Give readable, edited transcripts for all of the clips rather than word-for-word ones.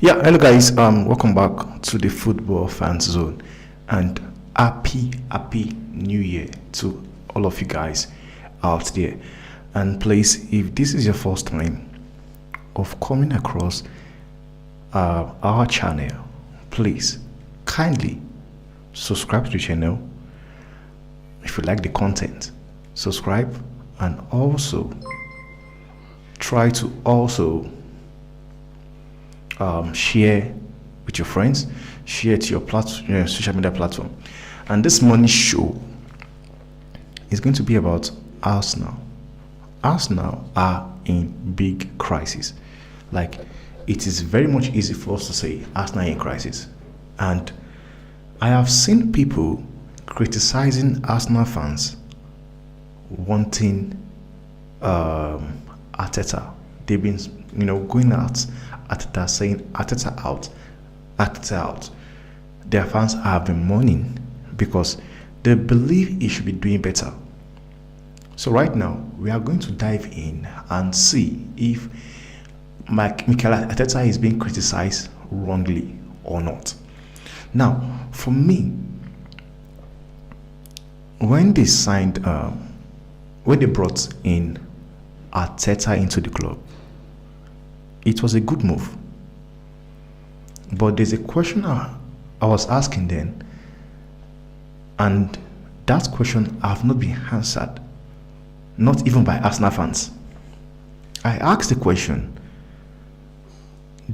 Yeah, hello guys. Welcome back to the Football Fans Zone, and happy New Year to all of you guys out there. And please, if this is your first time of coming across our channel, please kindly subscribe to the channel. If you like the content, subscribe, and also try to also share with your friends, share to your social media platform. And this morning's show is going to be about Arsenal. Arsenal are in big crisis. Like, it is very much easy for us to say Arsenal in crisis, and I have seen people criticizing Arsenal fans wanting Arteta. They've been going at Arteta, saying Arteta out, Arteta out. Their fans have been mourning because they believe he should be doing better. So right now we are going to dive in and see if Mikel Arteta is being criticized wrongly or not. Now, for me, when they brought in Arteta into the club, it was a good move. But there's a question I was asking then, and that question have not been answered, not even by Arsenal fans. I asked the question: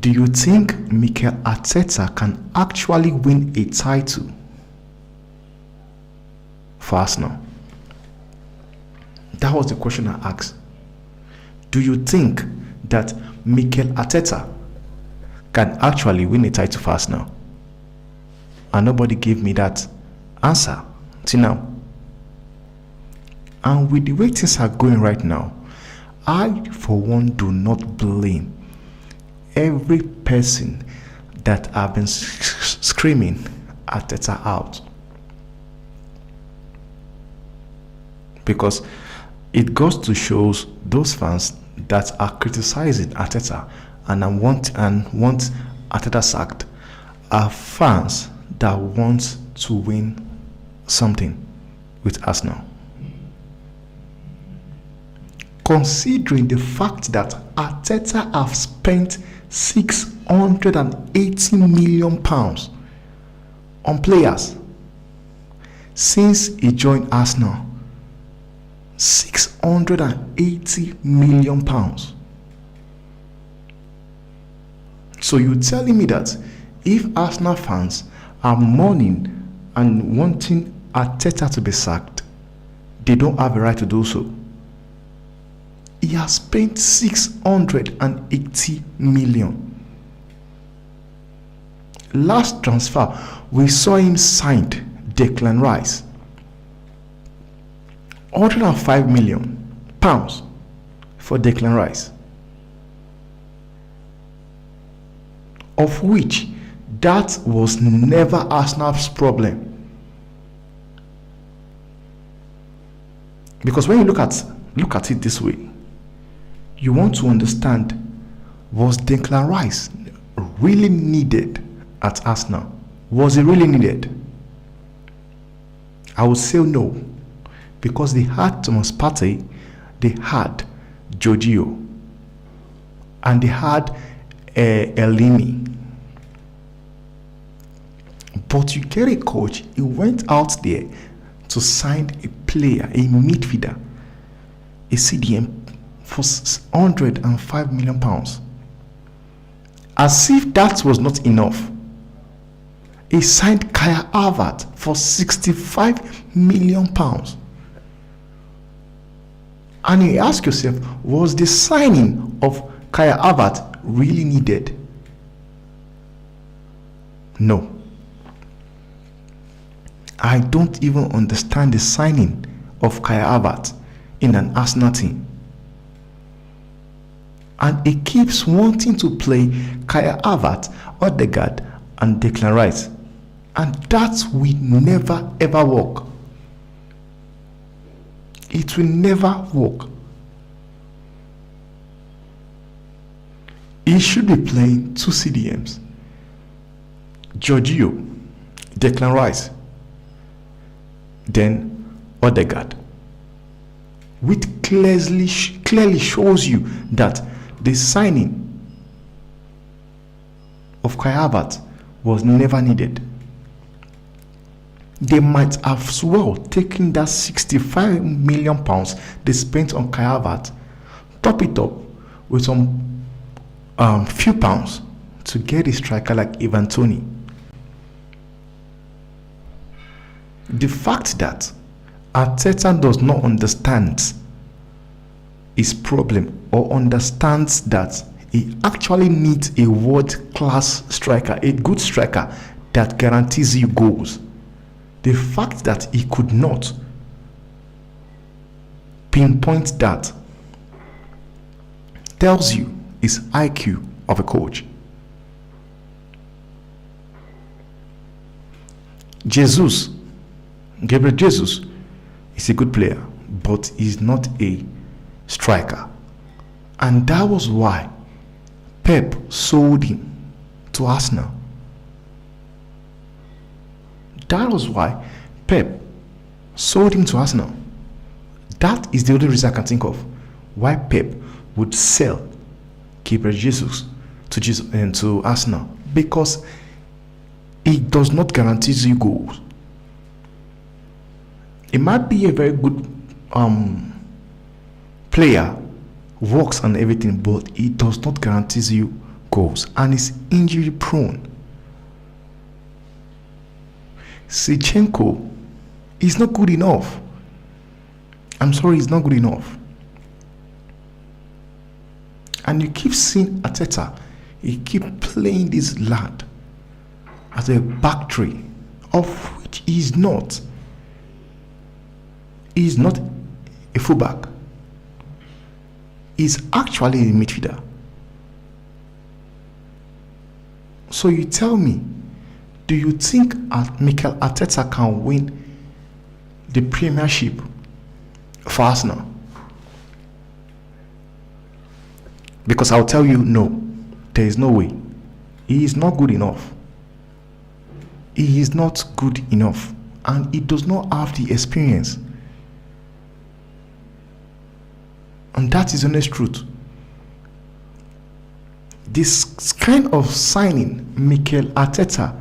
do you think Mikel Arteta can actually win a title for Arsenal? That was the question I asked. Do you think that Mikel Arteta can actually win a title for Arsenal? And nobody gave me that answer till now. And with the way things are going right now, I for one do not blame every person that have been screaming Arteta out, because it goes to show those fans that are criticizing Arteta and want Arteta sacked are fans that want to win something with Arsenal. Considering the fact that Arteta have spent £680 million on players since he joined Arsenal. £680 million. So you're telling me that if Arsenal fans are mourning and wanting Arteta to be sacked, they don't have a right to do so? He has spent £680 million. Last transfer, we saw him signed Declan Rice. £105 million for Declan Rice, of which that was never Arsenal's problem. Because when you look at it this way, you want to understand, was Declan Rice really needed at Arsenal? Was he really needed? I would say no, because they had Thomas Partey, they had Giorgio, and they had Elini. But you get a coach, he went out there to sign a player, a midfielder, a CDM for £105 million. As if that was not enough, he signed Kai Havertz for £65 million. And you ask yourself, was the signing of Kai Havertz really needed? No. I don't even understand the signing of Kai Havertz in an Arsenal team. And he keeps wanting to play Kai Havertz, Odegaard, and Declan Rice. And that will never ever work. It will never work. He should be playing two CDMs. Giorgio, Declan Rice, then Odegaard. Which clearly shows you that the signing of Kai Havertz was never needed. They might have as well taken that £65 million they spent on Kai Havertz, top it up with some few pounds to get a striker like Ivan Toney. The fact that Arteta does not understand his problem or understands that he actually needs a world-class striker, a good striker that guarantees you goals. The fact that he could not pinpoint that tells you his IQ of a coach. Gabriel Jesus is a good player, but he's not a striker. And that was why Pep sold him to Arsenal. That was why Pep sold him to Arsenal. That is the only reason I can think of why Pep would sell Gabriel Jesus to Arsenal, because it does not guarantee you goals. It might be a very good player, works and everything, but it does not guarantee you goals and is injury prone. Zinchenko is not good enough. I'm sorry, he's not good enough. And you keep seeing Arteta, he keep playing this lad as a back three, of which he is not. He is not a fullback. He's actually a midfielder. So you tell me, do you think Mikel Arteta can win the Premiership for Arsenal? Because I'll tell you, no, there is no way. He is not good enough. He is not good enough, and he does not have the experience. And that is the honest truth. This kind of signing Mikel Arteta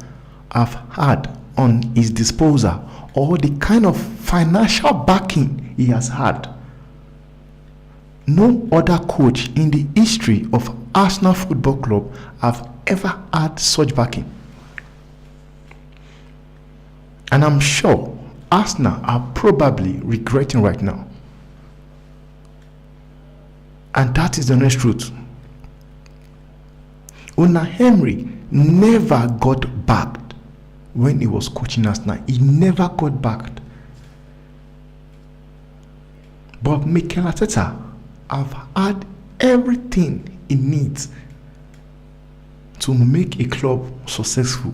have had on his disposal, or the kind of financial backing he has had, no other coach in the history of Arsenal Football Club have ever had such backing. And I'm sure Arsenal are probably regretting right now. And that is the honest truth. Unai Emery never got backed when he was coaching Arsenal. He never got backed. But Mikel Arteta have had everything he needs to make a club successful.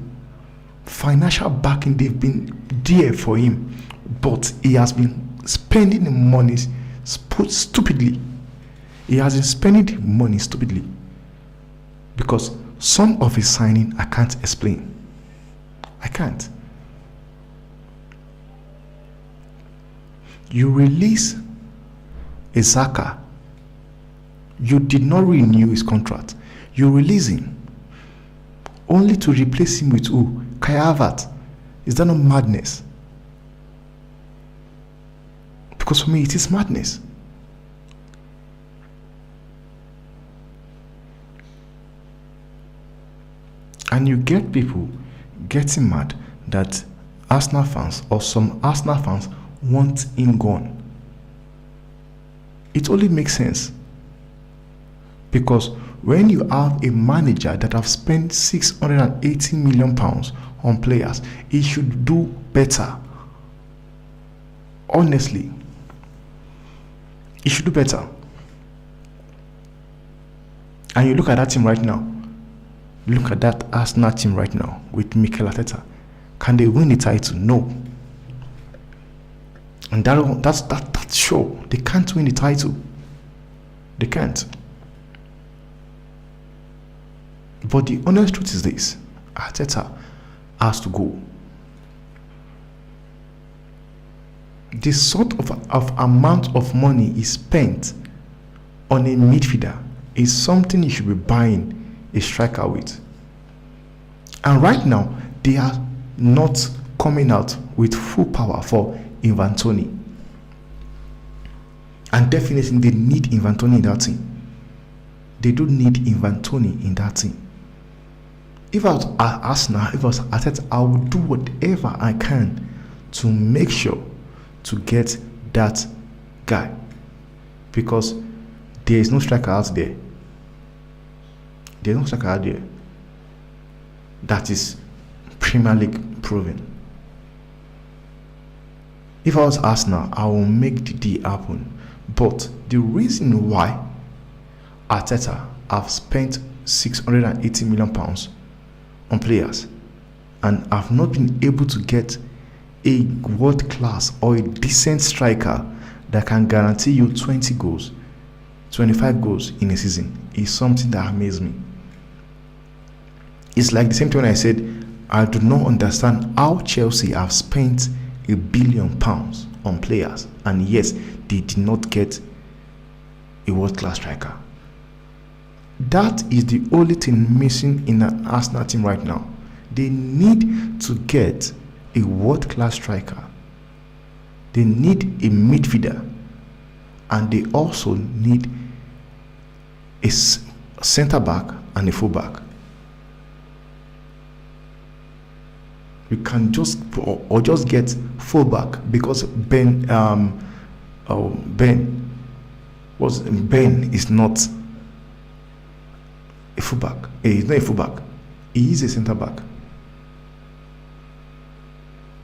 Financial backing, they've been there for him, but he has been spending money stupidly. He has been spending money stupidly because some of his signing I can't explain. I can't. You release Xhaka. You did not renew his contract. You release him only to replace him with who? Kai Havertz. Is that not madness? Because for me it is madness. And you get people getting mad that Arsenal fans or some Arsenal fans want him gone. It only makes sense. Because when you have a manager that have spent £680 million on players, he should do better. Honestly, he should do better. And you look at that team right now. Look at that Arsenal team right now with Mikel Arteta. Can they win the title? No. And that's sure. They can't win the title. They can't. But the honest truth is this: Arteta has to go. The sort of amount of money is spent on a midfielder is something you should be buying a striker with. And right now, they are not coming out with full power for Ivan Toney. And definitely they need Ivan Toney in that team. They don't need Ivan Toney in that team. If I was at Arsenal, if I was Arteta, I would do whatever I can to make sure to get that guy, because there is no striker out there. There is no striker out there that is Premier League proven. If I was Arsenal, I will make the deal happen. But the reason why Arteta have spent £680 million on players and have not been able to get a world class or a decent striker that can guarantee you 20 goals, 25 goals in a season is something that amazes me. It's like the same thing when I said I do not understand how Chelsea have spent £1 billion on players and yes, they did not get a world class striker. That is the only thing missing in an Arsenal team right now. They need to get a world-class striker. They need a midfielder, and they also need a centre back and a full back. You can just or just get full back because Ben is not a fullback. He's not a fullback. He is a centre back.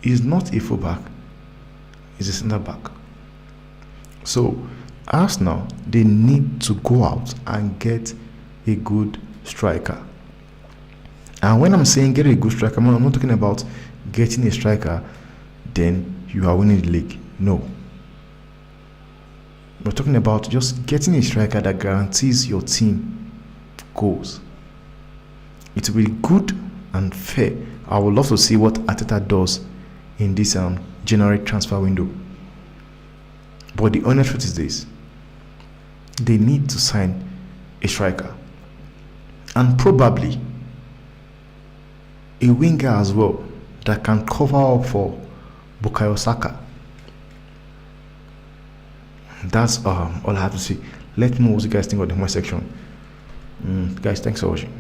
He's not a fullback. He's a centre back. So Arsenal, they need to go out and get a good striker. And when I'm saying get a good striker, I'm not talking about getting a striker, then you are winning the league. No. We're talking about just getting a striker that guarantees your team goals. It will be good and fair. I would love to see what Arteta does in this January transfer window. But the honest truth is this: they need to sign a striker and probably a winger as well that can cover up for Bukayo Saka. That's all I have to say. Let me know what you guys think of the comment section. Guys, thanks for watching.